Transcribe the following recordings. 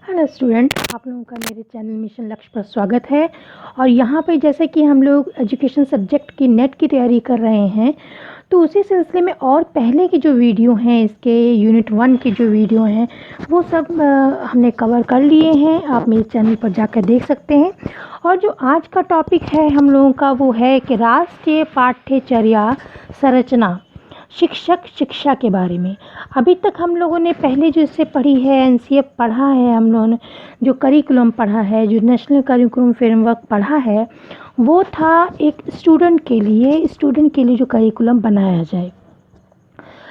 Hello student, आप लोगों का मेरे चैनल मिशन लक्ष्य पर स्वागत है। और यहाँ पे जैसे कि हम लोग एजुकेशन सब्जेक्ट की नेट की तैयारी कर रहे हैं, तो उसी सिलसिले में और पहले की जो वीडियो हैं, इसके यूनिट 1 की जो वीडियो हैं, वो सब हमने कवर कर लिए हैं। आप मेरे चैनल पर जाकर देख सकते हैं। और जो आज का टॉपिक है हम लोगों का, वो है कि राष्ट्रीय पाठ्यचर्या संरचना, शिक्षक शिक्षा के बारे में। अभी तक हम लोगों ने पहले जो इससे पढ़ी है, एनसीएफ पढ़ा है, हम लोगों ने जो करिकुलम पढ़ा है, जो नेशनल करिकुलम फ्रेमवर्क पढ़ा है, वो था एक स्टूडेंट के लिए जो करिकुलम बनाया जाए।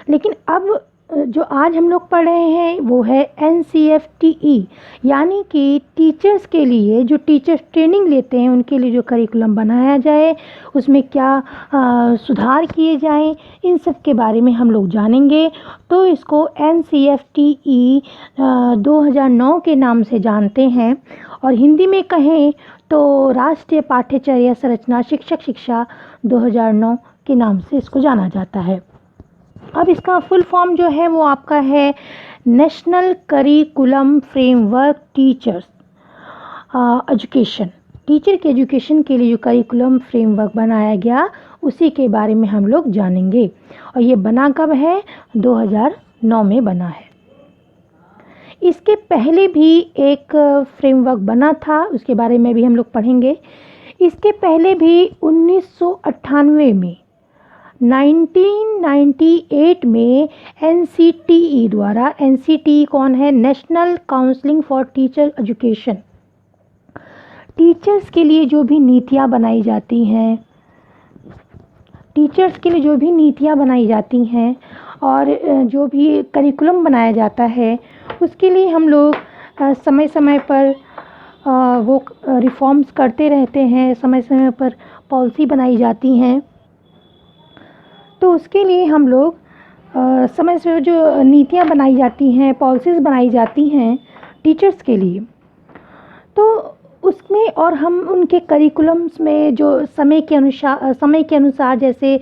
लेकिन अब जो आज हम लोग पढ़ रहे हैं वो है NCFTE, यानी कि टीचर्स के लिए, जो टीचर्स ट्रेनिंग लेते हैं उनके लिए जो करिकुलम बनाया जाए, उसमें क्या सुधार किए जाएं, इन सब के बारे में हम लोग जानेंगे। तो इसको NCFTE 2009 के नाम से जानते हैं, और हिंदी में कहें तो राष्ट्रीय पाठ्यचर्या संरचना शिक्षक शिक्षा 2009 के नाम से इसको जाना जाता है। अब इसका फुल फॉर्म जो है वो आपका है national curriculum framework teachers education. Teacher के एजुकेशन के लिए जो करिकुलम फ्रेमवर्क बनाया गया, उसी के बारे में हम लोग जानेंगे। और ये बना कब है? 2009 में बना है। इसके पहले भी एक फ्रेमवर्क बना था, उसके बारे में भी हम लोग पढ़ेंगे। इसके पहले भी 1998 में 1998 में NCTE द्वारा, NCTE कौन है? National counselling for teacher education. Teachers के लिए जो भी नीतियाँ बनाई जाती हैं, और जो भी करिकुलम बनाया जाता है, उसके लिए हम लोग समय समय पर वो रिफॉर्म्स करते रहते हैं, समय समय पर पॉलिसी बनाई जाती हैं। तो उसके लिए हम लोग समय से जो नीतियाँ बनाई जाती हैं, पॉलिसीज़ बनाई जाती हैं टीचर्स के लिए, तो उसमें और हम उनके करिकुलम्स में जो समय के अनुसार जैसे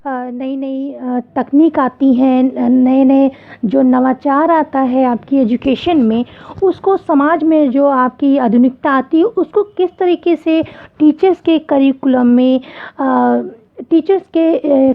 नई नई तकनीक आती हैं, नए नए जो नवाचार आता है आपकी एजुकेशन में, उसको समाज में जो आपकी आधुनिकता आती है, उसको किस तरीके से टीचर्स के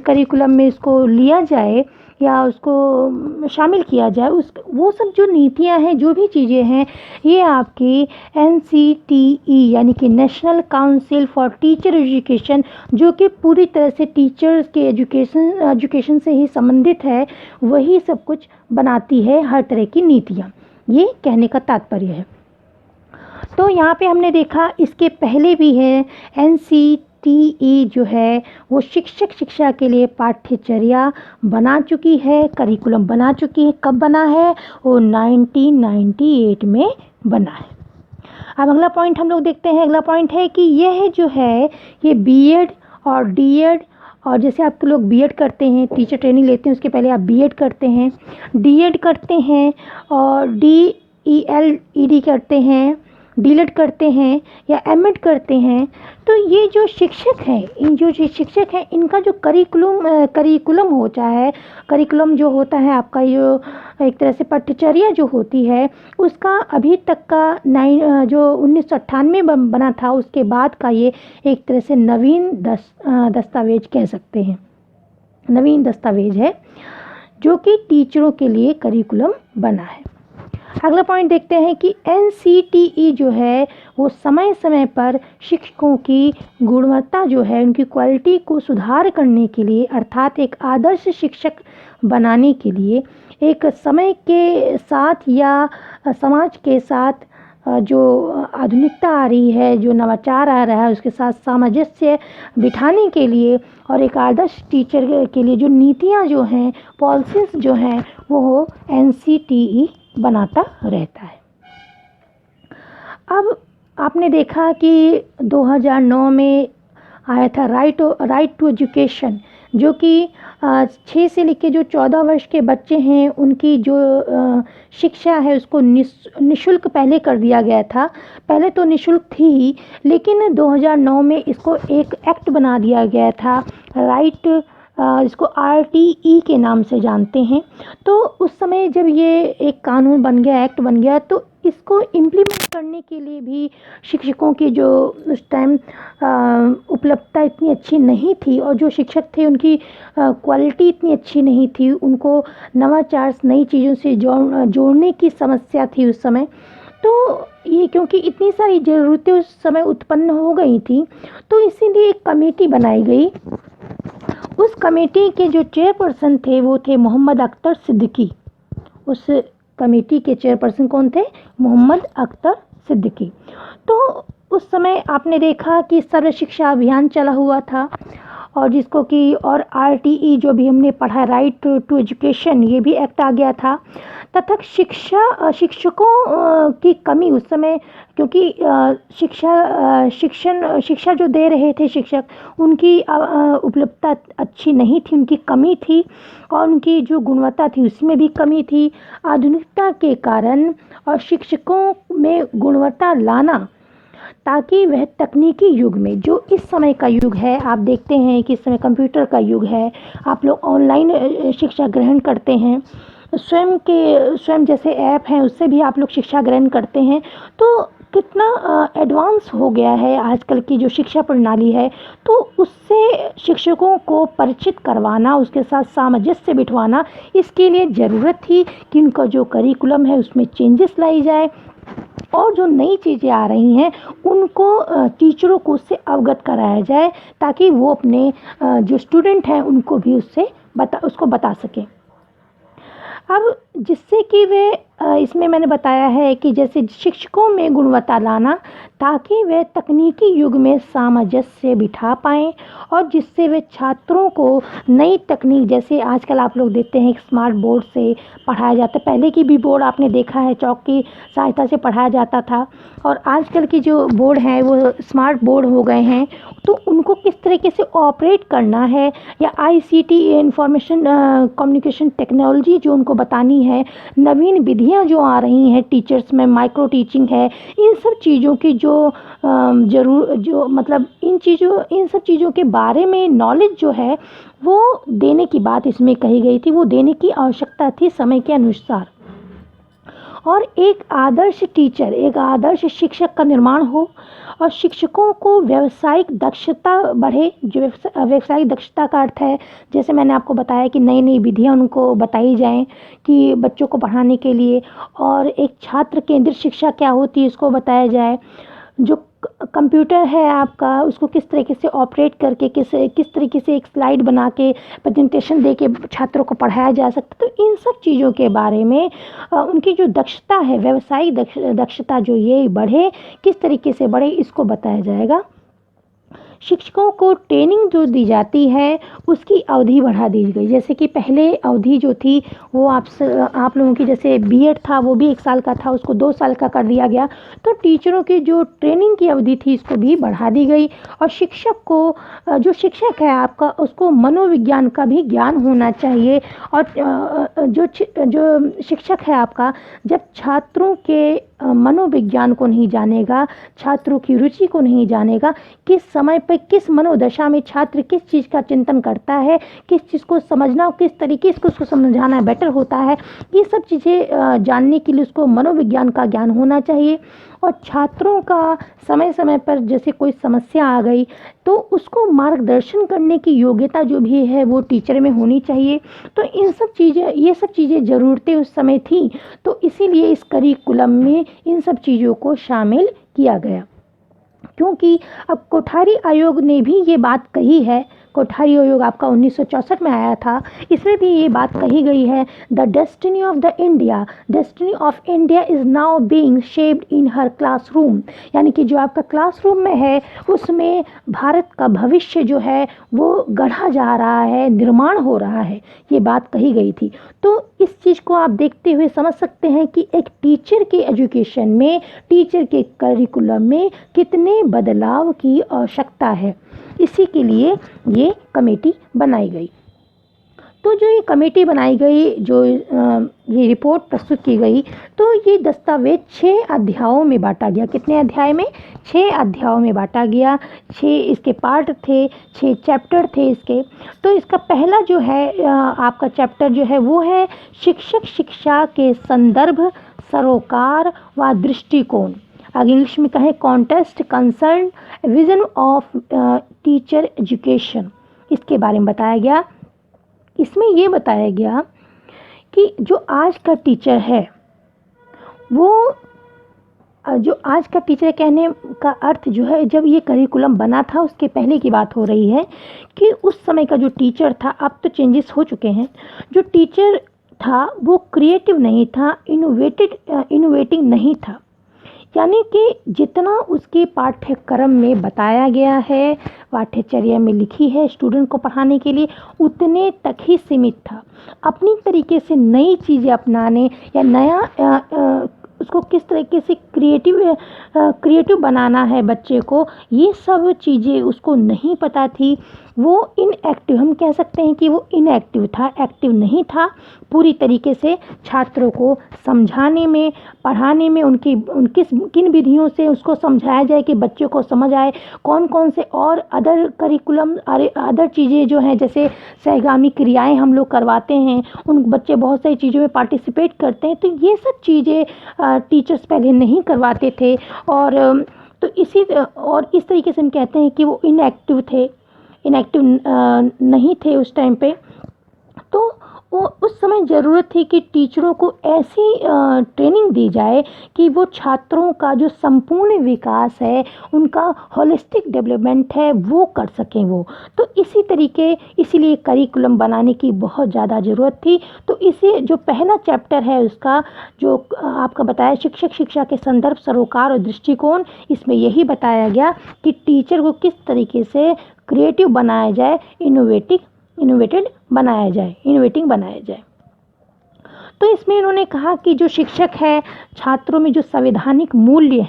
करिकुलम में इसको लिया जाए या उसको शामिल किया जाए, वो सब जो नीतियां हैं, जो भी चीज़ें हैं, ये आपकी NCTE यानी कि national council for teacher education, जो कि पूरी तरह से टीचर्स के एजुकेशन से ही संबंधित है, वही सब कुछ बनाती है, हर तरह की नीतियाँ। ये कहने का तात्पर्य है। तो यहाँ पे हमने देखा, इसके पहले भी है NCTE जो है वो शिक्षक शिक्षा के लिए पाठ्यचर्या बना चुकी है, करिकुलम बना चुकी है। कब बना है? वो 1998 में बना है। अब अगला पॉइंट हम लोग देखते हैं। अगला पॉइंट है कि यह जो है ये BEd और DEd, और जैसे आपके लोग BEd करते हैं, टीचर ट्रेनिंग लेते हैं, उसके पहले आप BEd करते हैं, DEd करते हैं, और DELED करते हैं, DLED करते हैं या MEd करते हैं। तो ये जो शिक्षक हैं, इनका जो करिकुलम होता है, करिकुलम जो होता है आपका, ये एक तरह से पाठ्यचर्या जो होती है, उसका अभी तक का जो 1998 में बना था, उसके बाद का ये एक तरह से नवीन दस्तावेज कह सकते हैं। नवीन दस्तावेज है जो कि टीचरों के लिए करिकुलम बना है। अगला पॉइंट देखते हैं कि NCTE जो है वो समय समय पर शिक्षकों की गुणवत्ता जो है, उनकी क्वालिटी को सुधार करने के लिए, अर्थात एक आदर्श शिक्षक बनाने के लिए, एक समय के साथ या समाज के साथ जो आधुनिकता आ रही है, जो नवाचार आ रहा है, उसके साथ सामंजस्य बिठाने के लिए, और एक आदर्श टीचर के लिए जो नीतियाँ जो हैं, पॉलिसीज़ जो हैं, वो NCTE बनाता रहता है। अब आपने देखा कि 2009 में आया था राइट टू एजुकेशन, जो कि 6 से लेकर जो 14 वर्ष के बच्चे हैं, उनकी जो शिक्षा है उसको निःशुल्क पहले कर दिया गया था। पहले तो निःशुल्क थी ही, लेकिन 2009 में इसको एक एक्ट बना दिया गया था, राइट इसको RTE के नाम से जानते हैं। तो उस समय जब ये एक कानून बन गया, एक्ट बन गया, तो इसको इम्प्लीमेंट करने के लिए भी शिक्षकों की जो उस टाइम उपलब्धता इतनी अच्छी नहीं थी, और जो शिक्षक थे उनकी क्वालिटी इतनी अच्छी नहीं थी, उनको नवाचार नई चीज़ों से जोड़ने की समस्या थी उस समय। तो ये क्योंकि इतनी सारी ज़रूरतें उस समय उत्पन्न हो गई थी, तो इसीलिए एक कमेटी बनाई गई। उस कमेटी के जो चेयरपर्सन थे वो थे मोहम्मद अख्तर सिद्दीकी। उस कमेटी के चेयरपर्सन कौन थे? मोहम्मद अख्तर सिद्दीकी। तो उस समय आपने देखा कि सर्व शिक्षा अभियान चला हुआ था, और जिसको कि और RTE जो भी हमने पढ़ा, राइट टू एजुकेशन, ये भी एक्ट आ गया था। तथा शिक्षकों की कमी उस समय, क्योंकि शिक्षा जो दे रहे थे शिक्षक, उनकी उपलब्धता अच्छी नहीं थी, उनकी कमी थी, और उनकी जो गुणवत्ता थी उसमें भी कमी थी। आधुनिकता के कारण और शिक्षकों में गुणवत्ता लाना, ताकि वह तकनीकी युग में, जो इस समय का युग है, आप देखते हैं कि इस समय कंप्यूटर का युग है, आप लोग ऑनलाइन शिक्षा ग्रहण करते हैं, स्वयं जैसे ऐप हैं उससे भी आप लोग शिक्षा ग्रहण करते हैं। तो कितना एडवांस हो गया है आजकल की जो शिक्षा प्रणाली है, तो उससे शिक्षकों को परिचित करवाना, उसके साथ सामंजस्य बिठवाना, इसके लिए ज़रूरत थी कि उनका जो करिकुलम है उसमें चेंजेस लाई जाए, और जो नई चीज़ें आ रही हैं उनको टीचरों को उससे अवगत कराया जाए, ताकि वो अपने जो स्टूडेंट हैं उनको भी उसको बता सकें। अब जिससे कि वे इसमें मैंने बताया है कि जैसे शिक्षकों में गुणवत्ता लाना, ताकि वे तकनीकी युग में सामंजस्य बिठा पाएँ, और जिससे वे छात्रों को नई तकनीक, जैसे आजकल आप लोग देखते हैं स्मार्ट बोर्ड से पढ़ाया जाता है। पहले की भी बोर्ड आपने देखा है, चौक की सहायता से पढ़ाया जाता था, और आजकल की जो बोर्ड है वो स्मार्ट बोर्ड हो गए हैं। तो उनको किस तरीके से ऑपरेट करना है, या ICT, इंफॉर्मेशन कम्युनिकेशन टेक्नोलॉजी जो उनको बतानी है, नवीन विधियां जो आ रही हैं टीचर्स में, माइक्रो टीचिंग है, इन सब चीज़ों की जो मतलब इन सब चीज़ों के बारे में नॉलेज जो है वो देने की बात इसमें कही गई थी, वो देने की आवश्यकता थी समय के अनुसार। और एक आदर्श टीचर, एक आदर्श शिक्षक का निर्माण हो, और शिक्षकों को व्यावसायिक दक्षता बढ़े। जो व्यावसायिक दक्षता का अर्थ है, जैसे मैंने आपको बताया कि नई नई विधियां उनको बताई जाएं कि बच्चों को पढ़ाने के लिए, और एक छात्र केंद्रित शिक्षा क्या होती है इसको बताया जाए। जो कंप्यूटर है आपका, उसको किस तरीके से ऑपरेट करके किस तरीके से एक स्लाइड बना के प्रेजेंटेशन दे के छात्रों को पढ़ाया जा सकता है। तो इन सब चीज़ों के बारे में उनकी जो दक्षता है, व्यावसायिक दक्षता जो ये बढ़े, किस तरीके से बढ़े, इसको बताया जाएगा। शिक्षकों को ट्रेनिंग जो दी जाती है उसकी अवधि बढ़ा दी गई। जैसे कि पहले अवधि जो थी वो आप लोगों की, जैसे B.Ed था वो भी 1 साल का था, उसको 2 साल का कर दिया गया। तो टीचरों की जो ट्रेनिंग की अवधि थी इसको भी बढ़ा दी गई। और शिक्षक को, जो शिक्षक है आपका, उसको मनोविज्ञान का भी ज्ञान होना चाहिए। और जो शिक्षक है आपका, जब छात्रों के मनोविज्ञान को नहीं जानेगा, छात्रों की रुचि को नहीं जानेगा, किस समय पे, किस मनोदशा में छात्र किस चीज़ का चिंतन करता है, किस चीज़ को समझना, किस तरीके से उसको समझाना बेटर होता है, ये सब चीज़ें जानने के लिए उसको मनोविज्ञान का ज्ञान होना चाहिए। और छात्रों का समय समय पर जैसे कोई समस्या आ गई तो उसको मार्गदर्शन करने की योग्यता जो भी है वो टीचर में होनी चाहिए। तो ये सब चीज़ें ज़रूरतें उस समय थी, तो इसीलिए इस करिकुलम में इन सब चीज़ों को शामिल किया गया। क्योंकि अब कोठारी आयोग ने भी ये बात कही है, कोठारी आयोग आपका 1964 में आया था, इसमें भी ये बात कही गई है, the destiny of India is now being shaped in her classroom. यानी कि जो आपका क्लासरूम में है उसमें भारत का भविष्य जो है वो गढ़ा जा रहा है, निर्माण हो रहा है, ये बात कही गई थी। तो इस चीज़ को आप देखते हुए समझ सकते हैं कि एक टीचर के एजुकेशन में, टीचर के करिकुलम में कितने बदलाव की आवश्यकता है। इसी के लिए ये कमेटी बनाई गई। तो जो ये कमेटी बनाई गई, जो ये रिपोर्ट प्रस्तुत की गई, तो ये दस्तावेज 6 अध्यायों में बांटा गया। कितने अध्याय में? 6 अध्यायों में बांटा गया। 6 इसके पार्ट थे, 6 चैप्टर थे इसके। तो इसका पहला जो है आपका चैप्टर जो है वो है शिक्षक शिक्षा के संदर्भ, सरोकार व दृष्टिकोण। अगर इंग्लिश में कहें context, concern, vision of teacher education, इसके बारे में बताया गया। इसमें ये बताया गया कि जो आज का टीचर है वो जो आज का टीचर कहने का अर्थ जो है, जब ये करिकुलम बना था उसके पहले की बात हो रही है कि उस समय का जो टीचर था, अब तो चेंजेस हो चुके हैं, जो टीचर था वो क्रिएटिव नहीं था, इनोवेटिंग नहीं था। यानी कि जितना उसके पाठ्यक्रम में बताया गया है, पाठ्यचर्या में लिखी है स्टूडेंट को पढ़ाने के लिए, उतने तक ही सीमित था। अपनी तरीके से नई चीज़ें अपनाने या नया उसको किस तरीके से क्रिएटिव बनाना है बच्चे को, ये सब चीज़ें उसको नहीं पता थी। वो इनएक्टिव, हम कह सकते हैं कि वो इनएक्टिव था, एक्टिव नहीं था पूरी तरीके से छात्रों को समझाने में, पढ़ाने में। किन विधियों से उसको समझाया जाए कि बच्चों को समझ आए, कौन कौन से और अदर करिकुलम, अदर चीज़ें जो हैं, जैसे सहगामी क्रियाएं हम लोग करवाते हैं, उन बच्चे बहुत सारी चीज़ों में पार्टिसिपेट करते हैं। तो ये सब चीज़ें टीचर्स पहले नहीं करवाते थे, और तो इस तरीके से हम कहते हैं कि वो इनएक्टिव नहीं थे उस टाइम पे। तो वो उस समय ज़रूरत थी कि टीचरों को ऐसी ट्रेनिंग दी जाए कि वो छात्रों का जो संपूर्ण विकास है, उनका होलिस्टिक डेवलपमेंट है, वो कर सकें वो। तो इसीलिए करिकुलम बनाने की बहुत ज़्यादा ज़रूरत थी। तो इसे जो पहला चैप्टर है उसका, जो आपका बताया शिक्षक शिक्षा के संदर्भ, सरोकार और दृष्टिकोण, इसमें यही बताया गया कि टीचर को किस तरीके से क्रिएटिव बनाया जाए, इनोवेटिंग बनाया जाए। तो इसमें इन्होंने कहा कि जो शिक्षक है, छात्रों में जो संवैधानिक मूल्य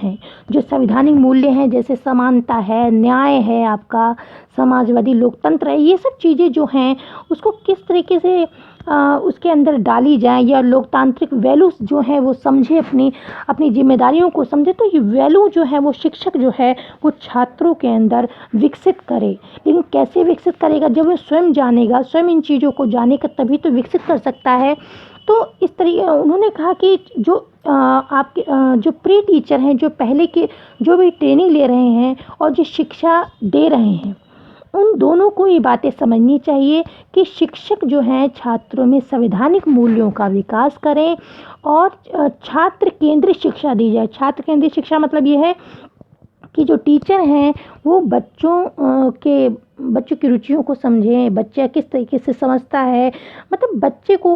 हैं, जैसे समानता है, न्याय है, आपका समाजवादी लोकतंत्र है, ये सब चीज़ें जो हैं उसको किस तरीके से उसके अंदर डाली जाए, या लोकतांत्रिक वैल्यूज़ जो हैं वो समझे, अपनी जिम्मेदारियों को समझे। तो ये वैल्यू जो है वो शिक्षक जो है वो छात्रों के अंदर विकसित करे। लेकिन कैसे विकसित करेगा? जब वो स्वयं जानेगा, स्वयं इन चीज़ों को जानेगा, तभी तो विकसित कर सकता है। तो इस तरीके उन्होंने कहा कि जो आपके जो प्री टीचर हैं, जो पहले के जो भी ट्रेनिंग ले रहे हैं और जो शिक्षा दे रहे हैं, उन दोनों को ये बातें समझनी चाहिए कि शिक्षक जो हैं छात्रों में संवैधानिक मूल्यों का विकास करें और छात्र केंद्रित शिक्षा दी जाए। छात्र केंद्रित शिक्षा मतलब ये है कि जो टीचर हैं वो बच्चों की रुचियों को समझें, बच्चा किस तरीके से समझता है, मतलब बच्चे को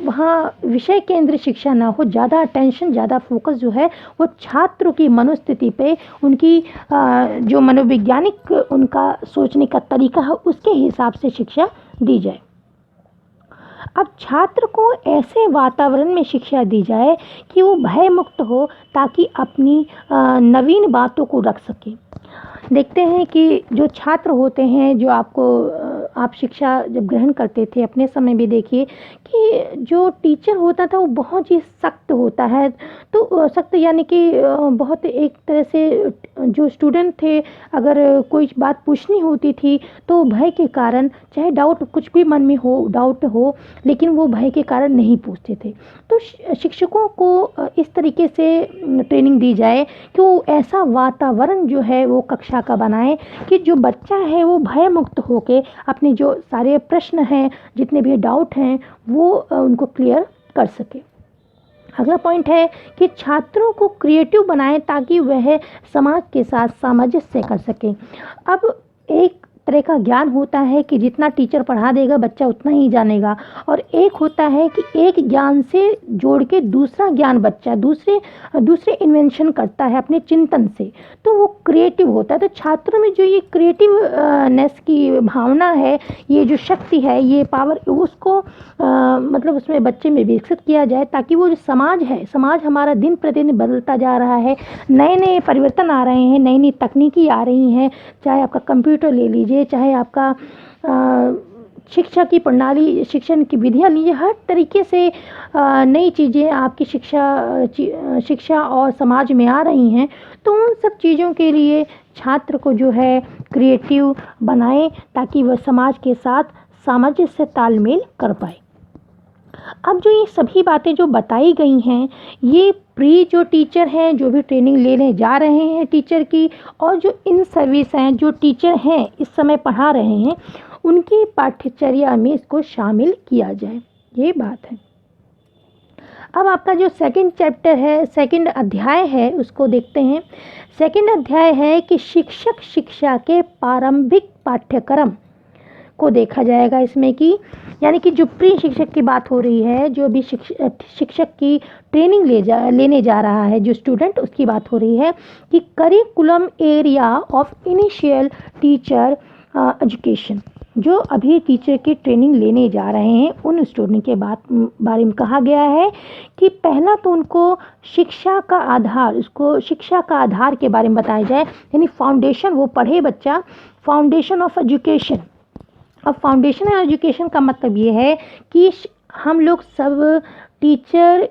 वहाँ विषय केंद्रित शिक्षा ना हो, ज़्यादा अटेंशन, ज़्यादा फोकस जो है वो छात्रों की मनोस्थिति पे, उनकी जो मनोवैज्ञानिक उनका सोचने का तरीका है, उसके हिसाब से शिक्षा दी जाए। अब छात्र को ऐसे वातावरण में शिक्षा दी जाए कि वो भय मुक्त हो, ताकि अपनी नवीन बातों को रख सके। देखते हैं कि जो छात्र होते हैं, जो आप शिक्षा जब ग्रहण करते थे अपने समय भी देखिए कि जो टीचर होता था वो बहुत ही सख्त होता है। तो सख्त यानी कि बहुत एक तरह से जो स्टूडेंट थे, अगर कोई बात पूछनी होती थी तो भय के कारण, चाहे कुछ भी मन में डाउट हो, लेकिन वो भय के कारण नहीं पूछते थे। तो शिक्षकों को इस तरीके से ट्रेनिंग दी जाए कि वो ऐसा वातावरण जो है वो कक्षा का बनाए कि जो बच्चा है वो भय मुक्त होके अपने जो सारे प्रश्न हैं, जितने भी डाउट हैं, वो उनको क्लियर कर सके। अगला पॉइंट है कि छात्रों को क्रिएटिव बनाएं ताकि वह समाज के साथ सामंजस्य कर सके। अब एक तरह का ज्ञान होता है कि जितना टीचर पढ़ा देगा बच्चा उतना ही जानेगा, और एक होता है कि एक ज्ञान से जोड़ के दूसरा ज्ञान बच्चा दूसरे इन्वेंशन करता है अपने चिंतन से, तो वो क्रिएटिव होता है। तो छात्रों में जो ये क्रिएटिवनेस की भावना है, ये जो शक्ति है, ये पावर, उसको मतलब उसमें बच्चे में विकसित किया जाए, ताकि वो जो समाज हमारा दिन प्रतिदिन बदलता जा रहा है, नए नए परिवर्तन आ रहे हैं, नई नई तकनीकी आ रही हैं, चाहे आपका कंप्यूटर ले लीजिए, चाहे आपका शिक्षा की प्रणाली, शिक्षण की विधियाँ लीजिए, हर तरीके से नई चीज़ें आपकी शिक्षा और समाज में आ रही हैं। तो उन सब चीज़ों के लिए छात्र को जो है क्रिएटिव बनाएं ताकि वह समाज के साथ सामंजस्य से तालमेल कर पाए। अब जो ये सभी बातें जो बताई गई हैं, ये प्री जो टीचर हैं, जो भी ट्रेनिंग लेने जा रहे हैं टीचर की, और जो इन सर्विस हैं, जो टीचर हैं इस समय पढ़ा रहे हैं, उनकी पाठ्यचर्या में इसको शामिल किया जाए, ये बात है। अब आपका जो सेकंड चैप्टर है, सेकंड अध्याय है, उसको देखते हैं। सेकंड अध्याय है कि शिक्षक शिक्षा के प्रारंभिक पाठ्यक्रम को देखा जाएगा इसमें, कि यानी कि जो प्री शिक्षक की बात हो रही है, जो भी शिक्षक की ट्रेनिंग लेने जा रहा है जो स्टूडेंट, उसकी बात हो रही है कि curriculum area of initial teacher education. जो अभी टीचर की ट्रेनिंग लेने जा रहे हैं उन स्टूडेंट के बारे में कहा गया है कि पहला तो उनको शिक्षा का आधार, उसको शिक्षा का आधार के बारे में बताया जाए, यानी फाउंडेशन वो पढ़े बच्चा, फाउंडेशन ऑफ एजुकेशन। अब फाउंडेशन ऑफ एजुकेशन का मतलब ये है कि हम लोग सब टीचर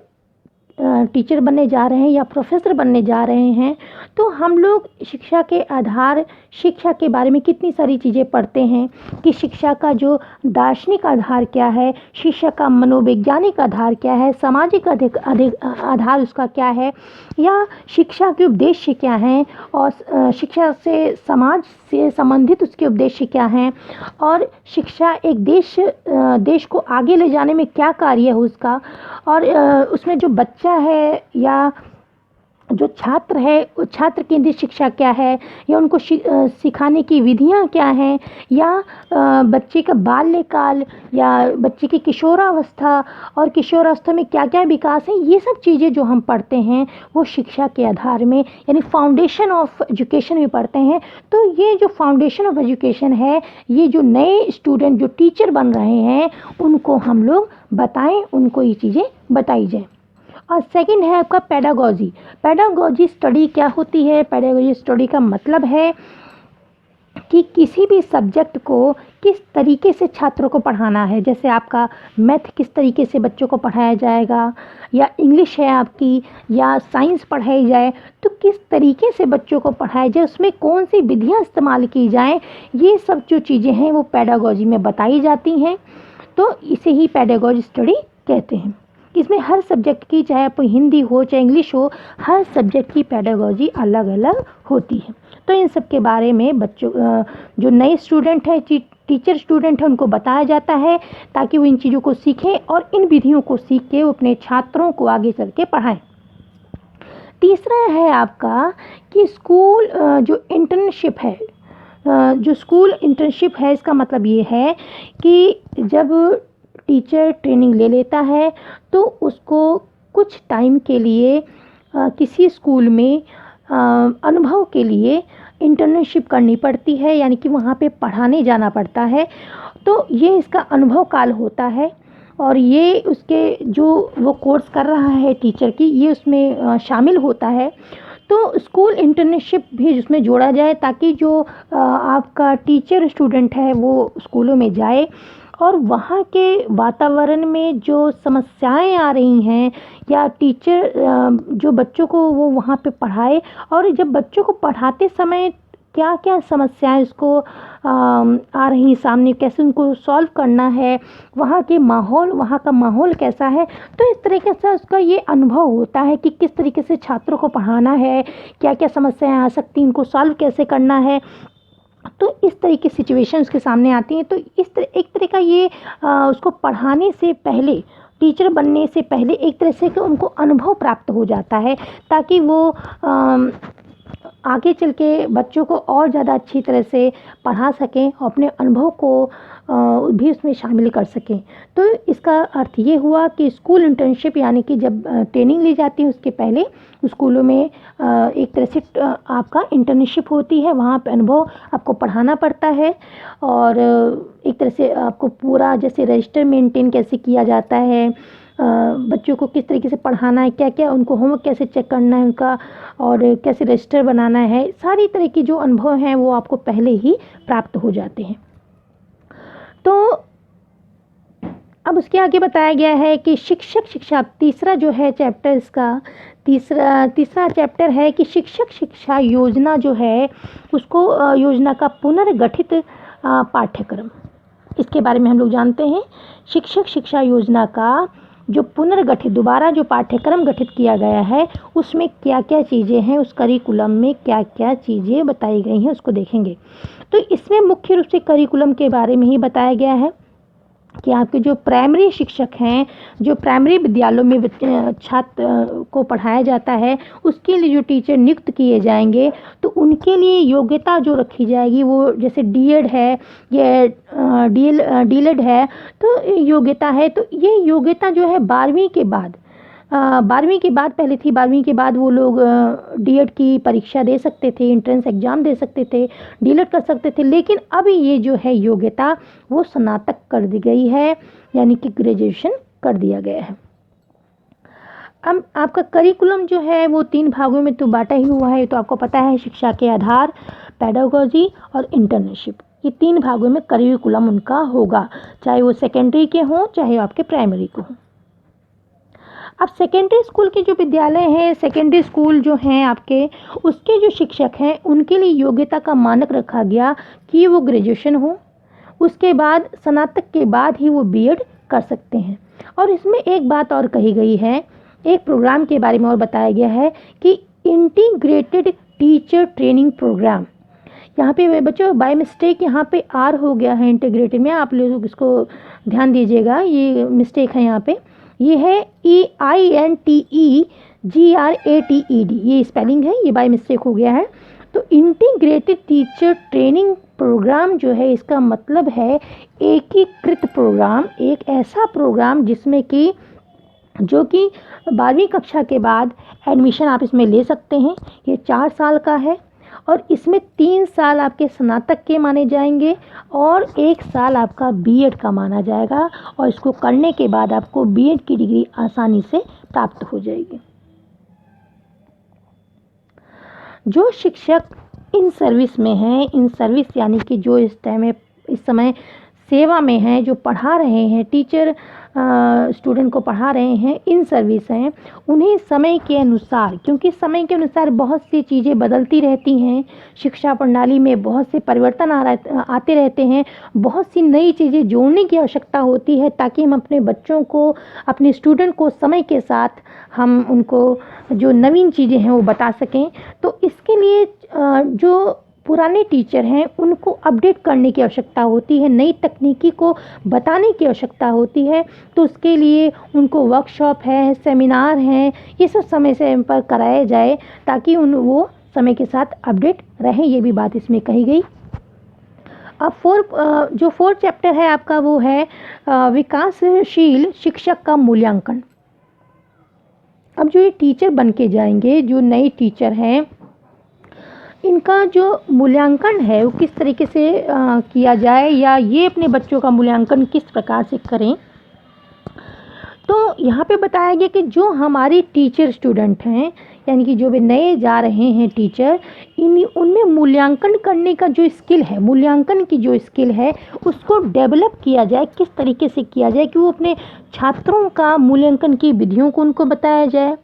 बनने जा रहे हैं या प्रोफेसर बनने जा रहे हैं, तो हम लोग शिक्षा के आधार, शिक्षा के बारे में कितनी सारी चीज़ें पढ़ते हैं कि शिक्षा का जो दार्शनिक आधार क्या है, शिक्षा का मनोवैज्ञानिक आधार क्या है, सामाजिक आधार उसका क्या है, या शिक्षा के उद्देश्य क्या हैं, और शिक्षा से समाज से संबंधित उसके उद्देश्य क्या हैं, और शिक्षा एक देश को आगे ले जाने में क्या कार्य है उसका, और उसमें जो बच्चा है या जो छात्र है, वो छात्र केंद्रित शिक्षा क्या है, या उनको सिखाने की विधियां क्या हैं, या बच्चे का बाल्यकाल या बच्चे की किशोरावस्था, और किशोरावस्था में क्या क्या विकास है, ये सब चीज़ें जो हम पढ़ते हैं वो शिक्षा के आधार में, यानी फाउंडेशन ऑफ एजुकेशन में पढ़ते हैं। तो ये जो फाउंडेशन ऑफ एजुकेशन है, ये जो नए स्टूडेंट जो टीचर बन रहे हैं उनको हम लोग बताएं, उनको ये चीज़ें बताई जाए। और सेकंड है आपका पेडागॉजी। पेडागॉजी स्टडी क्या होती है? पेडागॉजी स्टडी का मतलब है कि किसी भी सब्जेक्ट को किस तरीके से छात्रों को पढ़ाना है। जैसे आपका मैथ किस तरीके से बच्चों को पढ़ाया जाएगा, या इंग्लिश है आपकी, या साइंस पढ़ाई जाए, तो किस तरीके से बच्चों को पढ़ाया जाए, उसमें कौन सी विधियाँ इस्तेमाल की जाएं, ये सब जो चीज़ें हैं वो पेडागॉजी में बताई जाती हैं। तो इसे ही पेडागॉजी स्टडी कहते हैं। इसमें हर सब्जेक्ट की, चाहे आपको हिंदी हो चाहे इंग्लिश हो, हर सब्जेक्ट की पेडागॉजी अलग अलग होती है। तो इन सब के बारे में बच्चों, जो नए स्टूडेंट हैं, टीचर स्टूडेंट हैं, उनको बताया जाता है ताकि वो इन चीज़ों को सीखें और इन विधियों को सीख के वो अपने छात्रों को आगे चल के पढ़ाएं। तीसरा है आपका कि स्कूल जो इंटर्नशिप है, जो स्कूल इंटर्नशिप है, इसका मतलब ये है कि जब टीचर ट्रेनिंग ले लेता है तो उसको कुछ टाइम के लिए किसी स्कूल में अनुभव के लिए इंटर्नशिप करनी पड़ती है, यानी कि वहाँ पे पढ़ाने जाना पड़ता है। तो ये इसका अनुभव काल होता है, और ये उसके जो वो कोर्स कर रहा है टीचर की, ये उसमें शामिल होता है। तो स्कूल इंटर्नशिप भी उसमें जोड़ा जाए ताकि जो आपका टीचर स्टूडेंट है वो स्कूलों में जाए और वहाँ के वातावरण में जो समस्याएं आ रही हैं, या टीचर जो बच्चों को वो वहाँ पे पढ़ाए, और जब बच्चों को पढ़ाते समय क्या क्या समस्याएं उसको आ रही सामने, कैसे उनको सॉल्व करना है, वहाँ का माहौल कैसा है। तो इस तरीके से उसका ये अनुभव होता है कि किस तरीके से छात्रों को पढ़ाना है, क्या क्या समस्याएं आ सकती हैं, उनको सॉल्व कैसे करना है। तो इस तरह की सिचुएशन उसके सामने आती हैं। तो एक तरह का ये उसको पढ़ाने से पहले, टीचर बनने से पहले एक तरह से कि उनको अनुभव प्राप्त हो जाता है, ताकि वो आगे चल के बच्चों को और ज़्यादा अच्छी तरह से पढ़ा सकें और अपने अनुभव को भी उसमें शामिल कर सकें। तो इसका अर्थ ये हुआ कि स्कूल इंटर्नशिप, यानी कि जब ट्रेनिंग ली जाती है उसके पहले स्कूलों में एक तरह से आपका इंटर्नशिप होती है, वहाँ पे अनुभव आपको पढ़ाना पड़ता है, और एक तरह से आपको पूरा जैसे रजिस्टर मेंटेन कैसे किया जाता है, बच्चों को किस तरीके से पढ़ाना है, क्या क्या उनको होमवर्क कैसे चेक करना है उनका, और कैसे रजिस्टर बनाना है, सारी तरह की जो अनुभव हैं वो आपको पहले ही प्राप्त हो जाते हैं। तो अब उसके आगे बताया गया है कि शिक्षक शिक्षा, तीसरा जो है चैप्टर इसका, तीसरा चैप्टर है कि शिक्षक शिक्षा योजना जो है उसको योजना का पुनर्गठित पाठ्यक्रम, इसके बारे में हम लोग जानते हैं। शिक्षक शिक्षा योजना का जो पुनर्गठित, दोबारा जो पाठ्यक्रम गठित किया गया है उसमें क्या क्या चीज़ें हैं, उस करिकुलम में क्या क्या चीज़ें बताई गई हैं उसको देखेंगे। तो इसमें मुख्य रूप से करिकुलम के बारे में ही बताया गया है कि आपके जो प्राइमरी शिक्षक हैं, जो प्राइमरी विद्यालयों में छात्र को पढ़ाया जाता है, उसके लिए जो टीचर नियुक्त किए जाएंगे तो उनके लिए योग्यता जो रखी जाएगी वो जैसे डीएड है या डीएलएड है तो योग्यता है। तो ये योग्यता जो है 12वीं के बाद, 12वीं के बाद पहले थी, 12वीं के बाद वो लोग डीएड की परीक्षा दे सकते थे, एंट्रेंस एग्ज़ाम दे सकते थे, डीएलएड कर सकते थे, लेकिन अभी ये जो है योग्यता वो स्नातक कर दी गई है, यानी कि ग्रेजुएशन कर दिया गया है। अब आपका करिकुलम जो है वो 3 भागों में तो बांटा ही हुआ है, तो आपको पता है शिक्षा के आधार, पेडागोजी और इंटर्नशिप, ये 3 भागों में करिकुलम उनका होगा, चाहे वो सेकेंडरी के हों चाहे आपके प्राइमरी को हों। अब सेकेंडरी स्कूल के जो विद्यालय हैं, सेकेंडरी स्कूल जो हैं आपके, उसके जो शिक्षक हैं उनके लिए योग्यता का मानक रखा गया कि वो ग्रेजुएशन हो, उसके बाद स्नातक के बाद ही वो बीएड कर सकते हैं। और इसमें एक बात और कही गई है, एक प्रोग्राम के बारे में और बताया गया है कि इंटीग्रेटेड टीचर ट्रेनिंग प्रोग्राम। यहाँ पे बच्चों बाय मिस्टेक यहाँ पे आर हो गया है इंटीग्रेटेड में, आप लोग इसको ध्यान दीजिएगा, ये मिस्टेक है यहाँ पे, ये है INTEGRATED, ये स्पेलिंग है, ये बाय मिस्टेक हो गया है। तो इंटीग्रेटेड टीचर ट्रेनिंग प्रोग्राम जो है इसका मतलब है एकीकृत प्रोग्राम, एक ऐसा प्रोग्राम जिसमें कि जो कि 12वीं कक्षा के बाद एडमिशन आप इसमें ले सकते हैं। ये 4 साल का है और इसमें 3 साल आपके स्नातक के माने जाएंगे और 1 साल आपका बीएड का माना जाएगा, और इसको करने के बाद आपको बीएड की डिग्री आसानी से प्राप्त हो जाएगी। जो शिक्षक इन सर्विस में हैं, इन सर्विस यानी कि जो इस समय सेवा में हैं, जो पढ़ा रहे हैं, टीचर स्टूडेंट को पढ़ा रहे हैं, इन सर्विस हैं, उन्हें समय के अनुसार, क्योंकि समय के अनुसार बहुत सी चीज़ें बदलती रहती हैं, शिक्षा प्रणाली में बहुत से परिवर्तन आते रहते हैं, बहुत सी नई चीज़ें जोड़ने की आवश्यकता होती है ताकि हम अपने बच्चों को, अपने स्टूडेंट को समय के साथ हम उनको जो नवीन चीज़ें हैं वो बता सकें। तो इसके लिए जो पुराने टीचर हैं उनको अपडेट करने की आवश्यकता होती है, नई तकनीकी को बताने की आवश्यकता होती है। तो उसके लिए उनको वर्कशॉप है, सेमिनार हैं, ये सब समय से पर कराया जाए ताकि वो समय के साथ अपडेट रहें, ये भी बात इसमें कही गई। अब जो फोर्थ चैप्टर है आपका वो है विकासशील शिक्षक का मूल्यांकन। अब जो ये टीचर बन के जाएंगे, जो नए टीचर हैं, इनका जो मूल्यांकन है वो किस तरीके से किया जाए, या ये अपने बच्चों का मूल्यांकन किस प्रकार से करें। तो यहाँ पे बताया गया कि जो हमारे टीचर स्टूडेंट हैं, यानी कि जो भी नए जा रहे हैं टीचर, उनमें मूल्यांकन करने का जो स्किल है, मूल्यांकन की जो स्किल है उसको डेवलप किया जाए, किस तरीके से किया जाए कि वो अपने छात्रों का मूल्यांकन की विधियों को उनको बताया जाए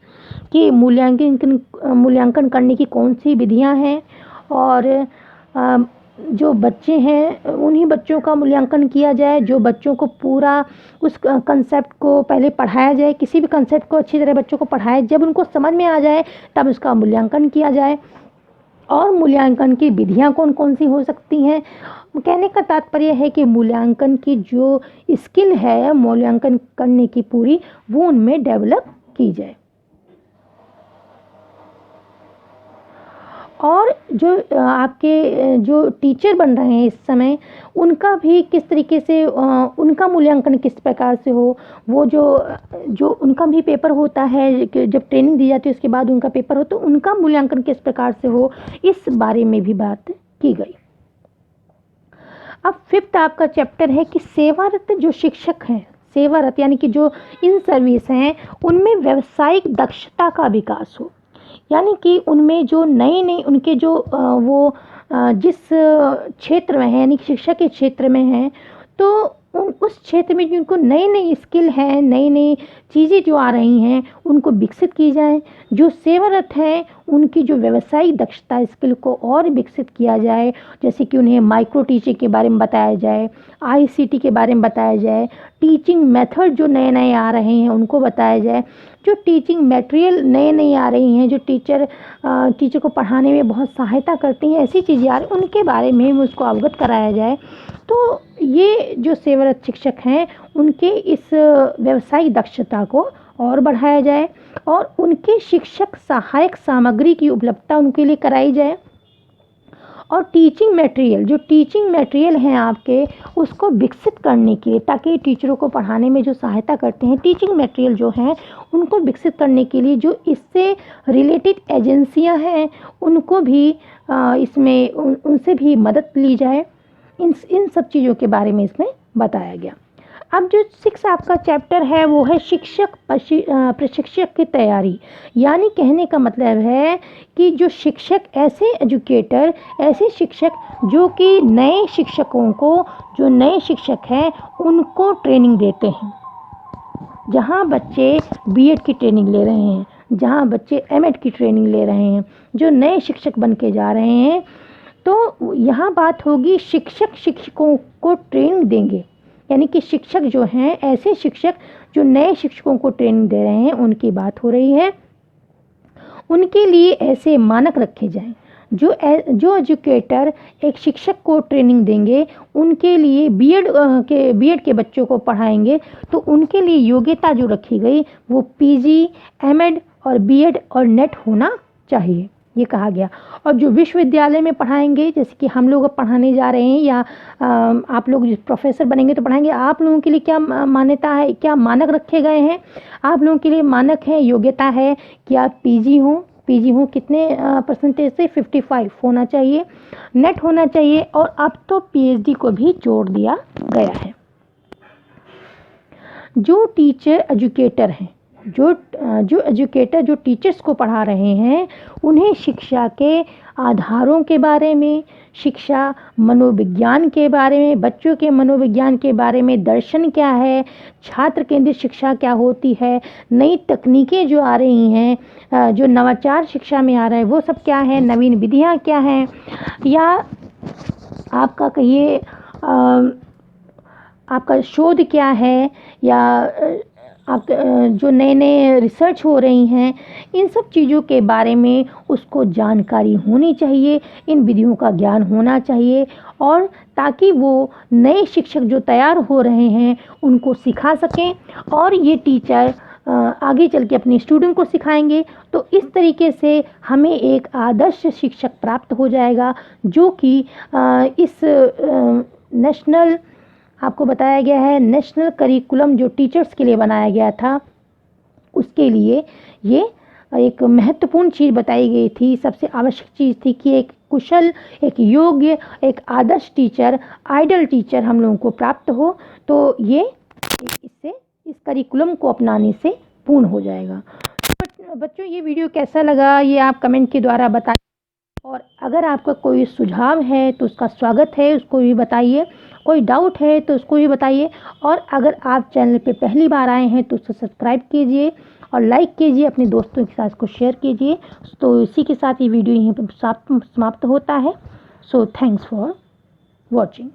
कि मूल्यांकन करने की कौन सी विधियां हैं, और जो बच्चे हैं उन्हीं बच्चों का मूल्यांकन किया जाए, जो बच्चों को पूरा उस कंसेप्ट को पहले पढ़ाया जाए, किसी भी कंसेप्ट को अच्छी तरह बच्चों को पढ़ाया, जब उनको समझ में आ जाए तब उसका मूल्यांकन किया जाए। और मूल्यांकन की विधियां कौन कौन सी हो सकती हैं। कहने का तात्पर्य है कि मूल्यांकन की जो स्किल है मूल्यांकन करने की पूरी, वो उनमें डेवलप की जाए। और जो आपके जो टीचर बन रहे हैं इस समय, उनका भी किस तरीके से उनका मूल्यांकन किस प्रकार से हो, वो जो उनका भी पेपर होता है कि जब ट्रेनिंग दी जाती है उसके बाद उनका पेपर हो, तो उनका मूल्यांकन किस प्रकार से हो, इस बारे में भी बात की गई। अब फिफ्थ आपका चैप्टर है कि सेवारत जो शिक्षक हैं, सेवारत यानी कि जो इन सर्विस हैं, उनमें व्यावसायिक दक्षता का विकास हो, यानी कि उनमें जो नए उनके जो वो जिस क्षेत्र में है, यानी शिक्षा के क्षेत्र में हैं, तो उस क्षेत्र में जिनको नई नई स्किल है, नई नई चीज़ें जो आ रही हैं उनको विकसित की जाए। जो सेवारत हैं उनकी जो व्यावसायिक दक्षता स्किल को और विकसित किया जाए, जैसे कि उन्हें माइक्रो टीचिंग के बारे में बताया जाए, आईसीटी के बारे में बताया जाए, टीचिंग मेथड जो नए नए आ रहे हैं उनको बताया जाए, जो टीचिंग मटेरियल नए नए आ रही हैं जो टीचर को पढ़ाने में बहुत सहायता करती हैं, ऐसी चीज़ें आ रही उनके बारे में उसको अवगत कराया जाए। तो ये जो सेवारत शिक्षक हैं उनके इस व्यावसायिक दक्षता को और बढ़ाया जाए और उनके शिक्षक सहायक सामग्री की उपलब्धता उनके लिए कराई जाए। और टीचिंग मटेरियल हैं आपके, उसको विकसित करने के लिए, ताकि टीचरों को पढ़ाने में जो सहायता करते हैं टीचिंग मटेरियल जो हैं उनको विकसित करने के लिए जो इससे रिलेटेड एजेंसियां हैं उनको भी इसमें उनसे भी मदद ली जाए। इन सब चीज़ों के बारे में इसमें बताया गया। अब जो 6 आपका चैप्टर है वो है शिक्षक प्रशिक्षक की तैयारी। यानी कहने का मतलब है कि जो शिक्षक ऐसे शिक्षक जो कि नए शिक्षकों को, जो नए शिक्षक हैं उनको ट्रेनिंग देते हैं। जहाँ बच्चे बीएड की ट्रेनिंग ले रहे हैं, जहाँ बच्चे एमएड की ट्रेनिंग ले रहे हैं, जो नए शिक्षक बन के जा रहे हैं, तो यहाँ बात होगी शिक्षकों को ट्रेनिंग देंगे। यानी कि शिक्षक जो हैं, ऐसे शिक्षक जो नए शिक्षकों को ट्रेनिंग दे रहे हैं उनकी बात हो रही है। उनके लिए ऐसे मानक रखे जाएं। जो एजुकेटर एक शिक्षक को ट्रेनिंग देंगे उनके लिए बीएड के बच्चों को पढ़ाएंगे, तो उनके लिए योग्यता जो रखी गई वो पीजी, एमएड और बीएड और नेट होना चाहिए, ये कहा गया। और जो विश्वविद्यालय में पढ़ाएंगे, जैसे कि हम लोग पढ़ाने जा रहे हैं या आप लोग प्रोफेसर बनेंगे तो पढ़ाएंगे, आप लोगों के लिए क्या मान्यता है, क्या मानक रखे गए हैं? आप लोगों के लिए मानक है, योग्यता है कि आप पीजी हो कितने परसेंटेज से 55 होना चाहिए, नेट होना चाहिए, और अब तो पीएचडी को भी जोड़ दिया गया है। जो टीचर एजुकेटर हैं, जो एजुकेटर जो टीचर्स को पढ़ा रहे हैं उन्हें शिक्षा के आधारों के बारे में, शिक्षा मनोविज्ञान के बारे में, बच्चों के मनोविज्ञान के बारे में, दर्शन क्या है, छात्र केंद्रित शिक्षा क्या होती है, नई तकनीकें जो आ रही हैं, जो नवाचार शिक्षा में आ रहा है वो सब क्या है, नवीन विधियाँ क्या हैं, या आपका कहिए आपका शोध क्या है, या आप जो नए नए रिसर्च हो रही हैं, इन सब चीज़ों के बारे में उसको जानकारी होनी चाहिए, इन विधियों का ज्ञान होना चाहिए, और ताकि वो नए शिक्षक जो तैयार हो रहे हैं उनको सिखा सकें और ये टीचर आगे चल के अपने स्टूडेंट को सिखाएंगे। तो इस तरीके से हमें एक आदर्श शिक्षक प्राप्त हो जाएगा, जो कि इस नेशनल, आपको बताया गया है, नेशनल करिकुलम जो टीचर्स के लिए बनाया गया था उसके लिए ये एक महत्वपूर्ण चीज़ बताई गई थी। सबसे आवश्यक चीज़ थी कि एक कुशल, एक योग्य, एक आदर्श टीचर, आइडल टीचर हम लोगों को प्राप्त हो, तो ये इससे इस करिकुलम को अपनाने से पूर्ण हो जाएगा। बच्चों, ये वीडियो कैसा लगा ये आप कमेंट के द्वारा बताइए, और अगर आपका कोई सुझाव है तो उसका स्वागत है, उसको भी बताइए। कोई डाउट है तो उसको भी बताइए, और अगर आप चैनल पे पहली बार आए हैं तो उसको सब्सक्राइब कीजिए और लाइक कीजिए, अपने दोस्तों के साथ इसको शेयर कीजिए। तो इसी के साथ ये वीडियो यहीं पर समाप्त होता है। So thanks for watching.